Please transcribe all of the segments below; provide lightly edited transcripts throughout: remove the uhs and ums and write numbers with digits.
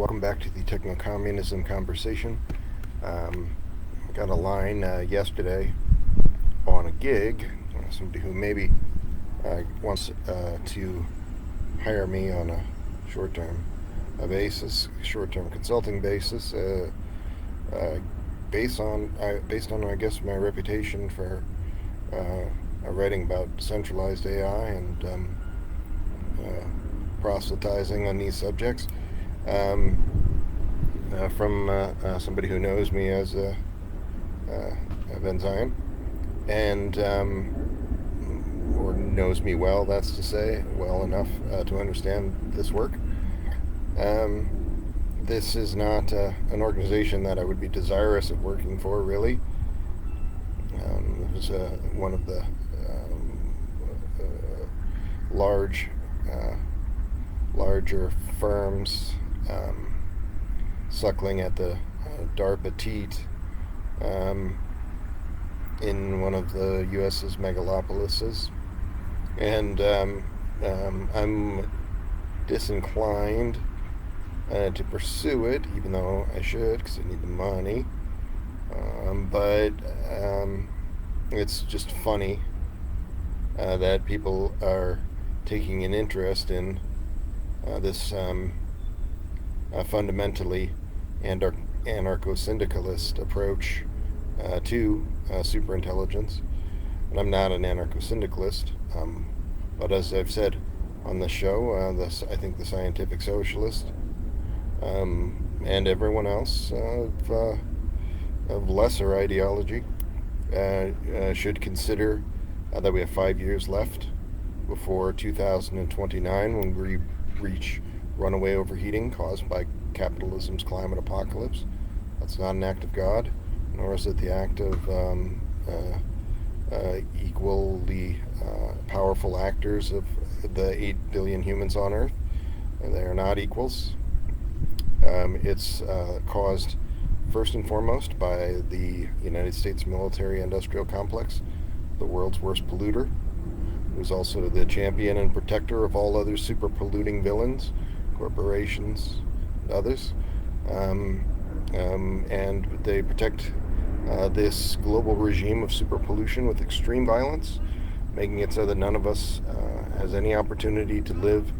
Welcome back to the techno-communism conversation. I got a line yesterday on a gig, somebody who maybe wants to hire me on a short-term short-term consulting basis, based on I guess my reputation for writing about decentralized AI and proselytizing on these subjects. From somebody who knows me as Ben Zion, and or knows me well, that's to say, well enough to understand this work. This is not an organization that I would be desirous of working for, really. It was one of the larger firms suckling at the DARPA teat in one of the U.S.'s megalopolises. And I'm disinclined to pursue it, even though I should, because I need the money. But it's just funny that people are taking an interest in this fundamentally anarcho-syndicalist approach to superintelligence. And I'm not an anarcho-syndicalist, but as I've said on the show, I think the scientific socialist and everyone else of lesser ideology should consider that we have 5 years left before 2029, when we reach runaway overheating caused by capitalism's climate apocalypse. That's not an act of God, nor is it the act of equally powerful actors of the 8 billion humans on Earth. They are not equals. It's caused first and foremost by the United States military-industrial complex, the world's worst polluter, who's also the champion and protector of all other super polluting villains, corporations, and others. And they protect this global regime of super pollution with extreme violence, making it so that none of us has any opportunity to live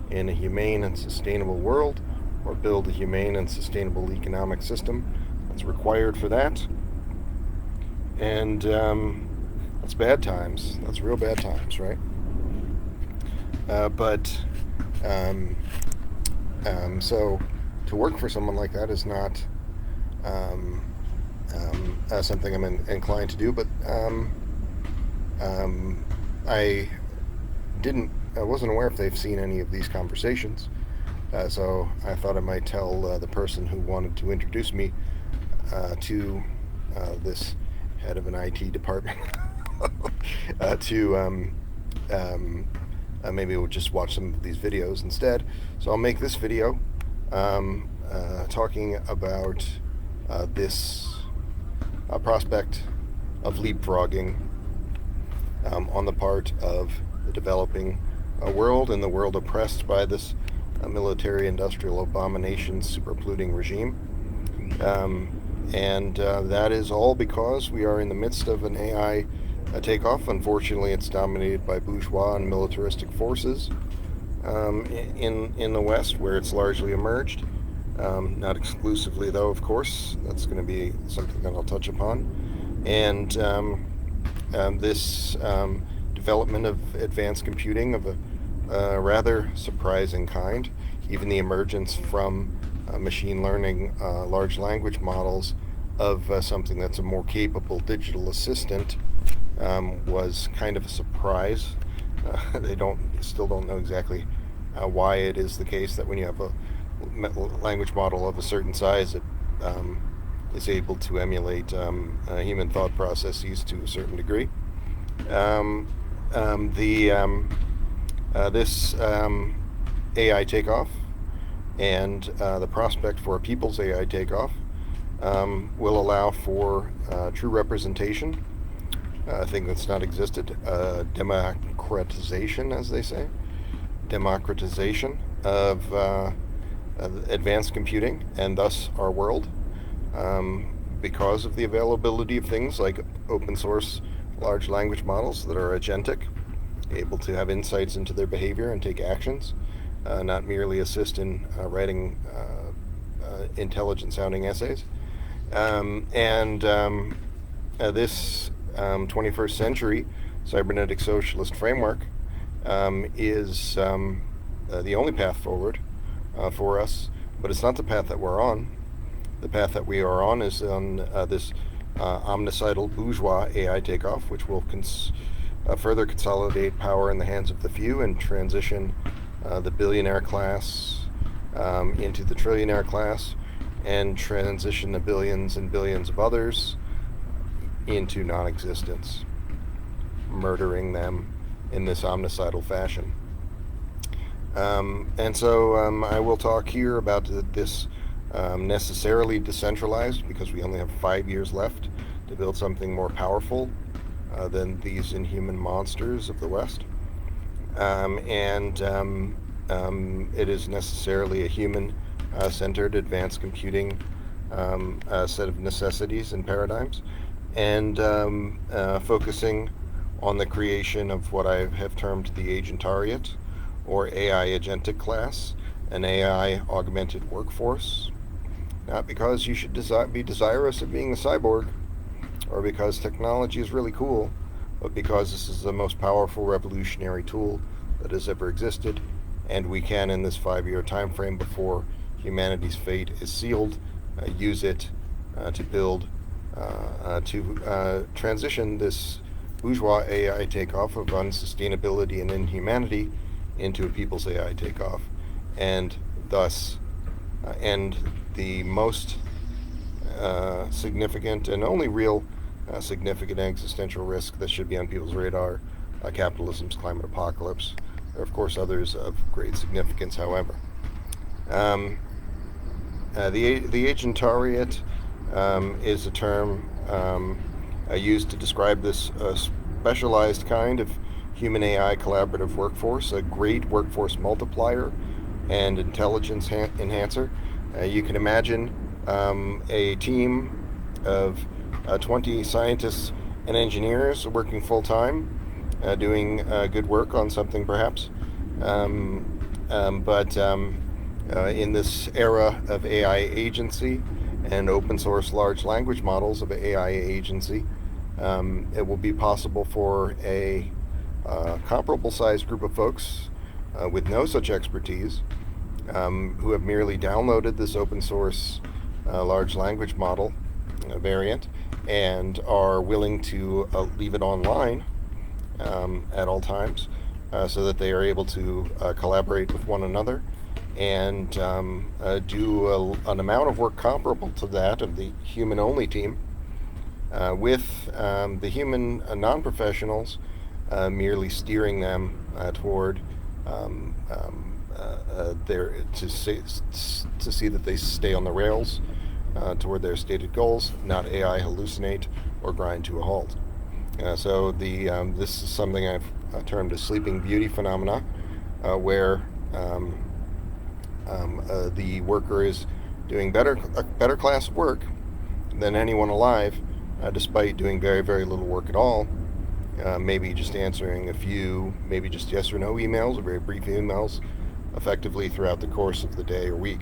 in a humane and sustainable world, or build a humane and sustainable economic system that's required for that. And that's bad times. That's real bad times, right? So to work for someone like that is not something I'm inclined to do. But I wasn't aware if they've seen any of these conversations. So I thought I might tell the person who wanted to introduce me to this head of an IT department to maybe we'll just watch some of these videos instead. So I'll make this video talking about this prospect of leapfrogging on the part of the developing world, and the world oppressed by this military-industrial abomination super polluting regime. And that is all because we are in the midst of an AI takeoff. Unfortunately, it's dominated by bourgeois and militaristic forces in the West, where it's largely emerged. Not exclusively, though, of course. That's going to be something that I'll touch upon. And this development of advanced computing of a rather surprising kind, even the emergence from machine learning large language models of something that's a more capable digital assistant, was kind of a surprise. They still don't know exactly why it is the case that when you have a language model of a certain size, it is able to emulate human thought processes to a certain degree. This AI takeoff and the prospect for a people's AI takeoff will allow for true representation, a thing that's not existed, democratization, as they say, democratization of advanced computing and thus our world, because of the availability of things like open source large language models that are agentic, able to have insights into their behavior and take actions, not merely assist in writing intelligent sounding essays. This 21st century cybernetic socialist framework is the only path forward for us, but it's not the path that we're on. The path that we are on is on this omnicidal bourgeois AI takeoff, which will further consolidate power in the hands of the few and transition the billionaire class into the trillionaire class, and transition the billions and billions of others into non-existence, murdering them in this omnicidal fashion. I will talk here about this necessarily decentralized, because we only have 5 years left to build something more powerful than these inhuman monsters of the West. It is necessarily a human-centered advanced computing set of necessities and paradigms, and focusing on the creation of what I have termed the agentariat, or AI agentic class, an AI augmented workforce. Not because you should be desirous of being a cyborg, or because technology is really cool, but because this is the most powerful revolutionary tool that has ever existed, and we can, in this 5-year time frame before humanity's fate is sealed, use it to build, to transition this bourgeois AI takeoff of unsustainability and inhumanity into a people's AI takeoff, and thus end the most significant and only real significant existential risk that should be on people's radar, capitalism's climate apocalypse. There are, of course, others of great significance, however. The agentariat is a term used to describe this specialized kind of human AI collaborative workforce, a great workforce multiplier and intelligence enhancer. You can imagine a team of 20 scientists and engineers working full-time, doing good work on something perhaps. In this era of AI agency and open source large language models of AI agency, it will be possible for a comparable sized group of folks with no such expertise, who have merely downloaded this open source large language model variant and are willing to leave it online at all times, so that they are able to collaborate with one another and do an amount of work comparable to that of the human-only team, with the human non-professionals merely steering them toward to see that they stay on the rails toward their stated goals, not AI hallucinate or grind to a halt. This is something I've termed a sleeping beauty phenomena, where the worker is doing a better class of work than anyone alive, despite doing very, very little work at all. Maybe just answering a few, maybe just yes or no emails, or very brief emails, effectively throughout the course of the day or week.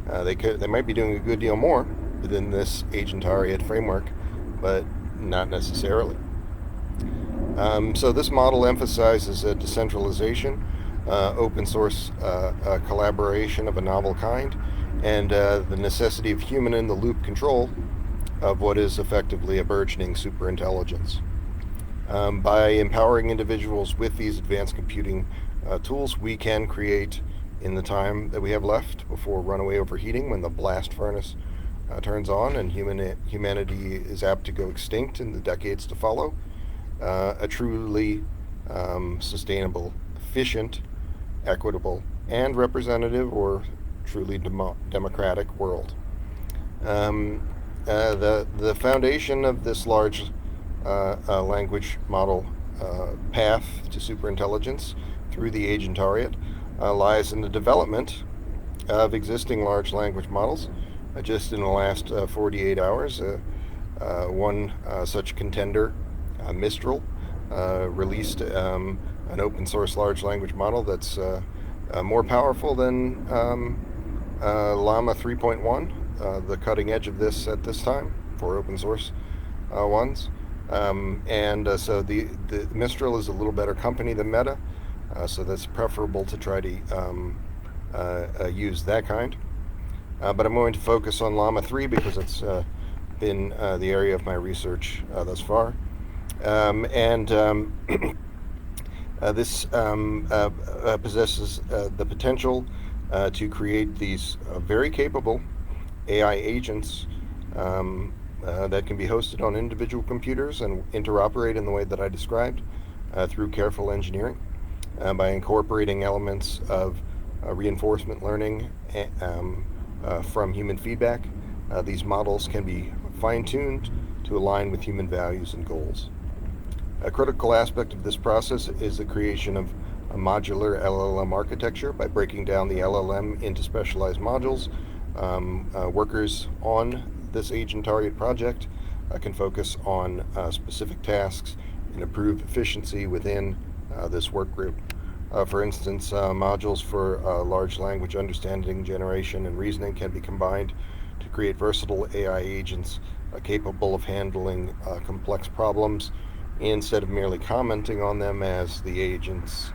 They might be doing a good deal more within this agentariat framework, but not necessarily. So this model emphasizes a decentralization, open source collaboration of a novel kind, and the necessity of human-in-the-loop control of what is effectively a burgeoning superintelligence. By empowering individuals with these advanced computing tools, we can create, in the time that we have left before runaway overheating, when the blast furnace turns on and humanity is apt to go extinct in the decades to follow, a truly sustainable, efficient, equitable, and representative, or truly democratic world. The foundation of this large language model path to superintelligence through the agentariat lies in the development of existing large language models. Just in the last 48 hours, one such contender, Mistral, released an open source large language model that's more powerful than Llama 3.1, the cutting edge of this at this time for open source ones. So the Mistral is a little better company than Meta, so that's preferable to try to use that kind. But I'm going to focus on Llama 3 because it's been the area of my research thus far. This possesses the potential to create these very capable AI agents that can be hosted on individual computers and interoperate in the way that I described through careful engineering by incorporating elements of reinforcement learning from human feedback. These models can be fine-tuned to align with human values and goals. A critical aspect of this process is the creation of a modular LLM architecture by breaking down the LLM into specialized modules. Workers on this agent target project can focus on specific tasks and improve efficiency within this work group. For instance, modules for large language understanding, generation, and reasoning can be combined to create versatile AI agents capable of handling complex problems instead of merely commenting on them as the agents,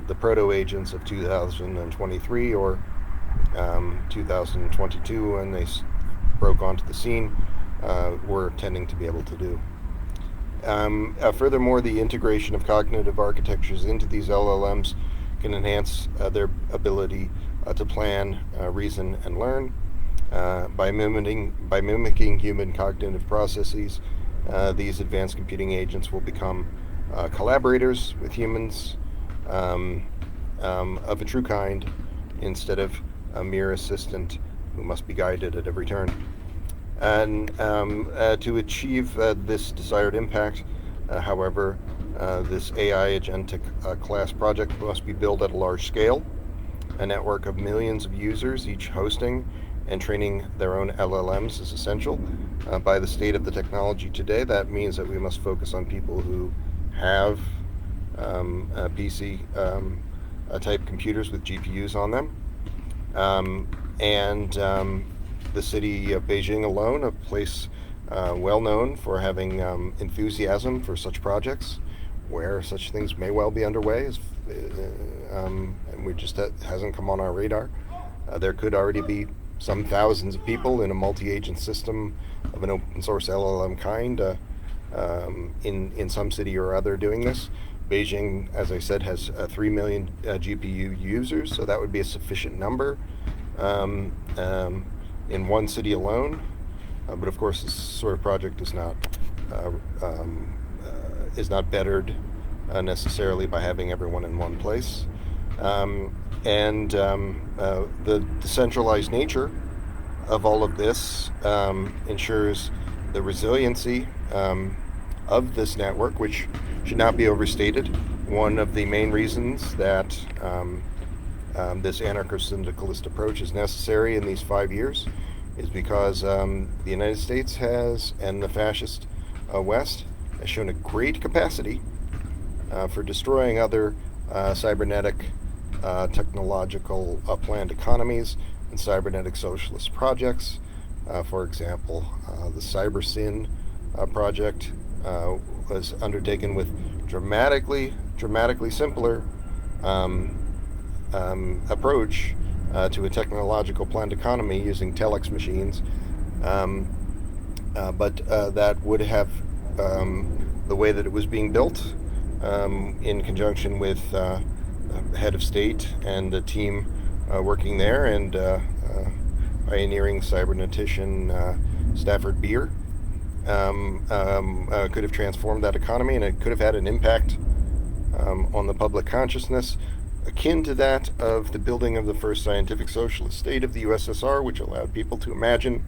the proto-agents of 2023 or 2022 when they broke onto the scene were tending to be able to do. Furthermore, the integration of cognitive architectures into these LLMs can enhance their ability to plan, reason, and learn. By mimicking human cognitive processes, these advanced computing agents will become collaborators with humans of a true kind instead of a mere assistant who must be guided at every turn. And to achieve this desired impact, however, this AI agentic class project must be built at a large scale. A network of millions of users, each hosting and training their own LLMs, is essential. By the state of the technology today, that means that we must focus on people who have PC type computers with GPUs on them. The city of Beijing alone, a place well known for having enthusiasm for such projects, where such things may well be underway, and we just hasn't come on our radar. There could already be some thousands of people in a multi-agent system of an open source LLM kind in some city or other doing this. Beijing, as I said, has 3 million GPU users, so that would be a sufficient number in one city alone. But of course, this sort of project is not bettered necessarily by having everyone in one place. The decentralized nature of all of this ensures the resiliency of this network, which should not be overstated. One of the main reasons that this anarcho-syndicalist approach is necessary in these 5 years is because the United States has, and the fascist West, has shown a great capacity for destroying other cybernetic technological planned economies and cybernetic socialist projects. For example, the CyberSyn project was undertaken with dramatically simpler approach to a technological planned economy using telex machines, but that would have the way that it was being built in conjunction with the head of state and the team working there, and pioneering cybernetician Stafford Beer could have transformed that economy, and it could have had an impact on the public consciousness akin to that of the building of the first scientific socialist state of the USSR, which allowed people to imagine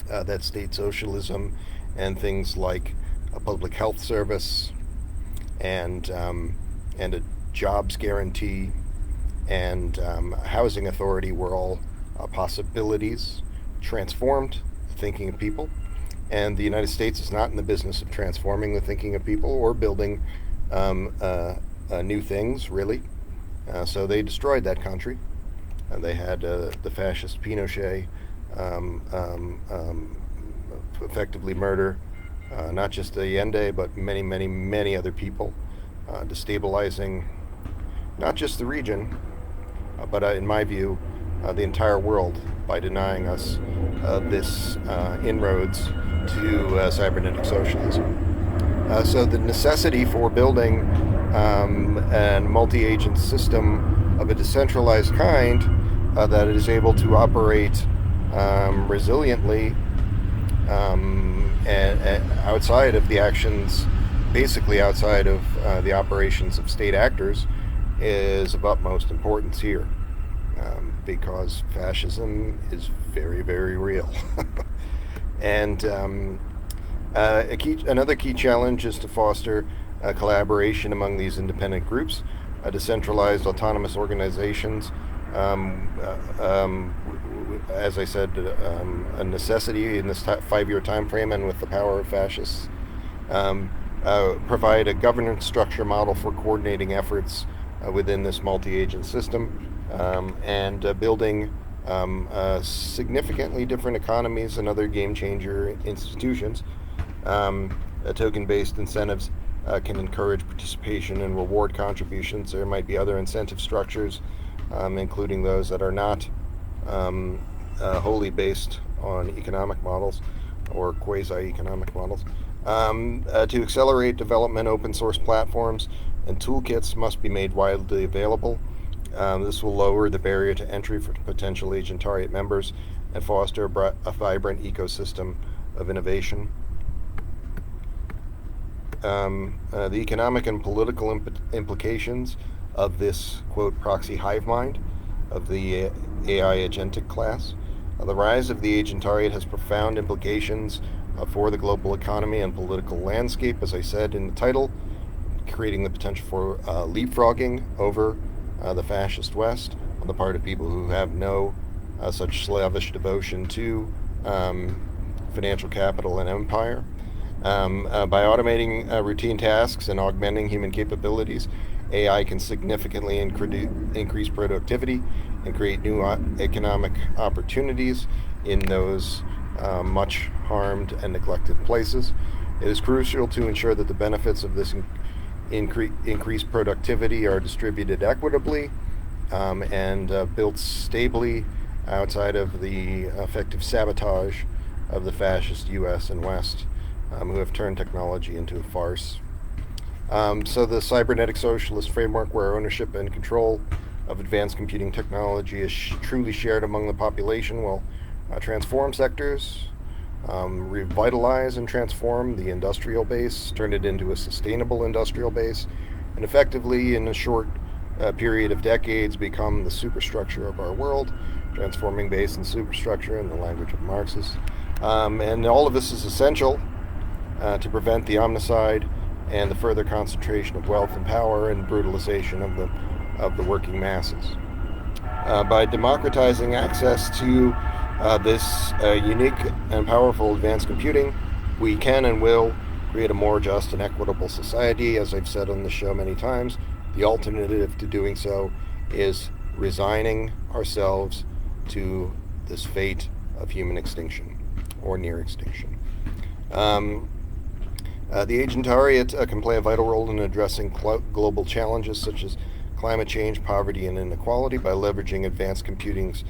that state socialism and things like a public health service and a jobs guarantee and housing authority were all possibilities transformed the thinking of people. And the United States is not in the business of transforming the thinking of people or building new things, really. So they destroyed that country. They had the fascist Pinochet effectively murder not just Allende, but many, many, many other people, destabilizing not just the region, but in my view, the entire world by denying us this inroads to cybernetic socialism. So the necessity for building a multi-agent system of a decentralized kind that is able to operate resiliently and outside of the actions, basically outside of the operations of state actors, is of utmost importance here, because fascism is very, very real. And another key challenge is to foster collaboration among these independent groups, decentralized autonomous organizations. As I said, a necessity in this 5-year time frame, and with the power of fascists, provide a governance structure model for coordinating efforts within this multi-agent system, and building significantly different economies and other game-changer institutions. Token-based incentives can encourage participation and reward contributions. There might be other incentive structures, including those that are not wholly based on economic models or quasi-economic models. To accelerate development, open source platforms and toolkits must be made widely available. This will lower the barrier to entry for potential agent target members and foster a vibrant ecosystem of innovation. The economic and political implications of this, quote, proxy hive mind of the AI agentic class. The rise of the agent target has profound implications for the global economy and political landscape, as I said in the title, creating the potential for leapfrogging over the fascist West on the part of people who have no such slavish devotion to financial capital and empire. By automating routine tasks and augmenting human capabilities, AI can significantly increase productivity and create new economic opportunities in those much harmed and neglected places. It is crucial to ensure that the benefits of this increased productivity are distributed equitably and built stably outside of the effective sabotage of the fascist U.S. and West, who have turned technology into a farce. So the cybernetic socialist framework, where ownership and control of advanced computing technology is truly shared among the population, will transform sectors, revitalize and transform the industrial base, turn it into a sustainable industrial base, and effectively, in a short period of decades, become the superstructure of our world, transforming base and superstructure in the language of Marxists. And all of this is essential to prevent the omnicide and the further concentration of wealth and power and brutalization of the working masses. By democratizing access to this unique and powerful advanced computing, we can and will create a more just and equitable society. As I've said on the show many times, the alternative to doing so is resigning ourselves to this fate of human extinction or near extinction. The agent target can play a vital role in addressing global challenges such as climate change, poverty, and inequality by leveraging advanced computing's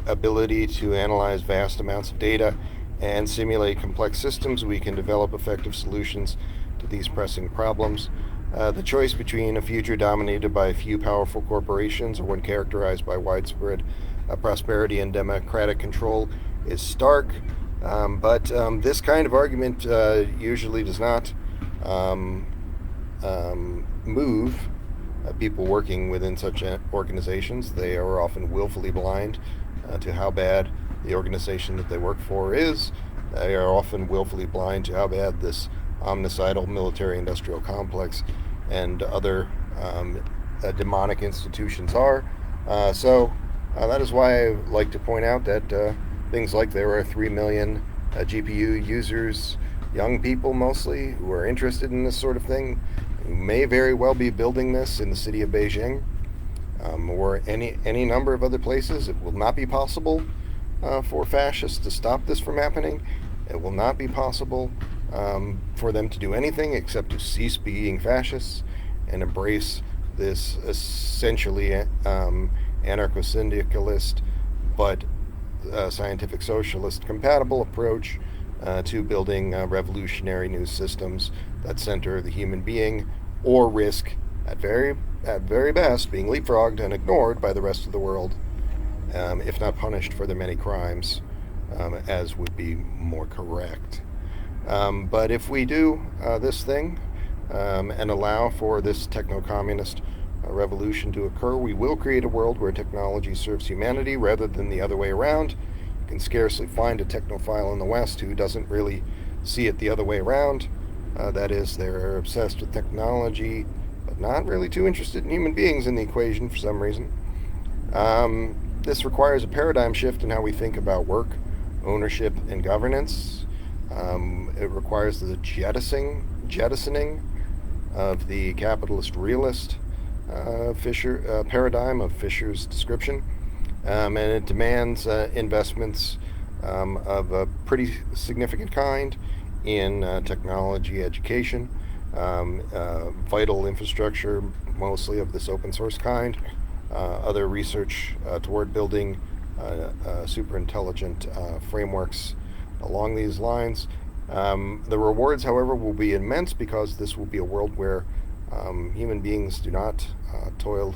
ability to analyze vast amounts of data and simulate complex systems. We can develop effective solutions to these pressing problems. The choice between a future dominated by a few powerful corporations or one characterized by widespread prosperity and democratic control is stark. But this kind of argument usually does not move people working within such organizations. They are often willfully blind to how bad the organization that they work for is. They are often willfully blind to how bad this omnicidal military-industrial complex and other demonic institutions are. That is why I like to point out that things like there are 3 million GPU users, young people mostly, who are interested in this sort of thing, who may very well be building this in the city of Beijing, or any number of other places. It will not be possible for fascists to stop this from happening. It will not be possible for them to do anything except to cease being fascists and embrace this essentially anarcho-syndicalist but scientific socialist compatible approach to building revolutionary new systems that center the human being, or risk at very best being leapfrogged and ignored by the rest of the world, if not punished for their many crimes, as would be more correct. But if we do this thing and allow for this techno-communist revolution to occur, we will create a world where technology serves humanity rather than the other way around. You can scarcely find a technophile in the West who doesn't really see it the other way around. That is, they're obsessed with technology, but not really too interested in human beings in the equation for some reason. This requires a paradigm shift in how we think about work, ownership, and governance. It requires the jettisoning of the capitalist realist paradigm of Fisher's description, and it demands investments of a pretty significant kind in technology education, vital infrastructure, mostly of this open source kind, other research toward building super intelligent frameworks along these lines. The rewards, however, will be immense because this will be a world where human beings do not toil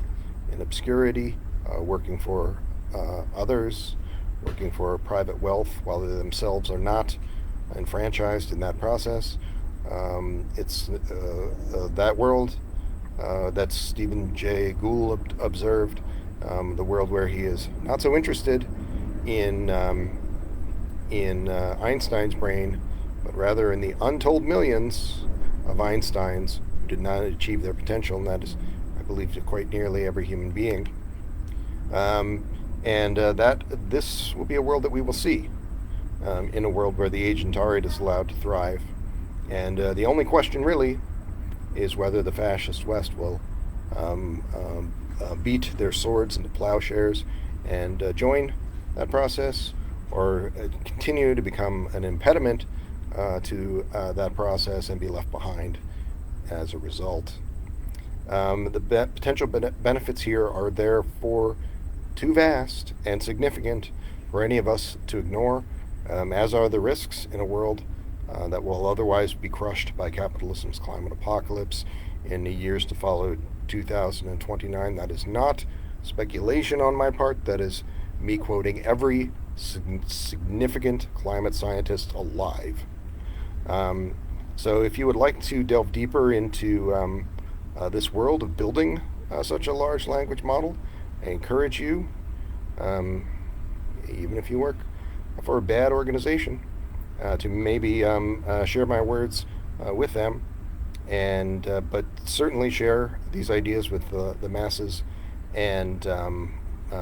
in obscurity, working for others, working for private wealth, while they themselves are not enfranchised in that process. It's that world that Stephen Jay Gould observed, the world where he is not so interested in Einstein's brain, but rather in the untold millions of Einsteins who did not achieve their potential, and that is, I believe, to quite nearly every human being. That this will be a world that we will see in a world where the agentariat is allowed to thrive. And the only question really is whether the fascist West will beat their swords into plowshares and join that process, or continue to become an impediment to that process and be left behind as a result. The potential benefits here are therefore too vast and significant for any of us to ignore, as are the risks in a world that will otherwise be crushed by capitalism's climate apocalypse in the years to follow 2029. That is not speculation on my part. That is me quoting every significant climate scientist alive. So if you would like to delve deeper into this world of building such a large language model, I encourage you, even if you work for a bad organization, to maybe share my words with them, and but certainly share these ideas with the masses, and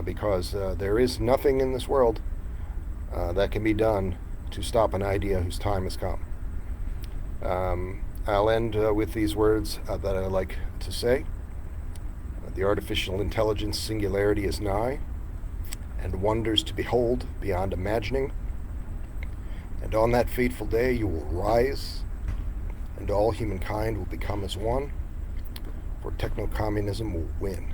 because there is nothing in this world that can be done to stop an idea whose time has come. I'll end with these words that I like to say. The artificial intelligence singularity is nigh, and wonders to behold beyond imagining. And on that fateful day you will rise, and all humankind will become as one, for techno-communism will win.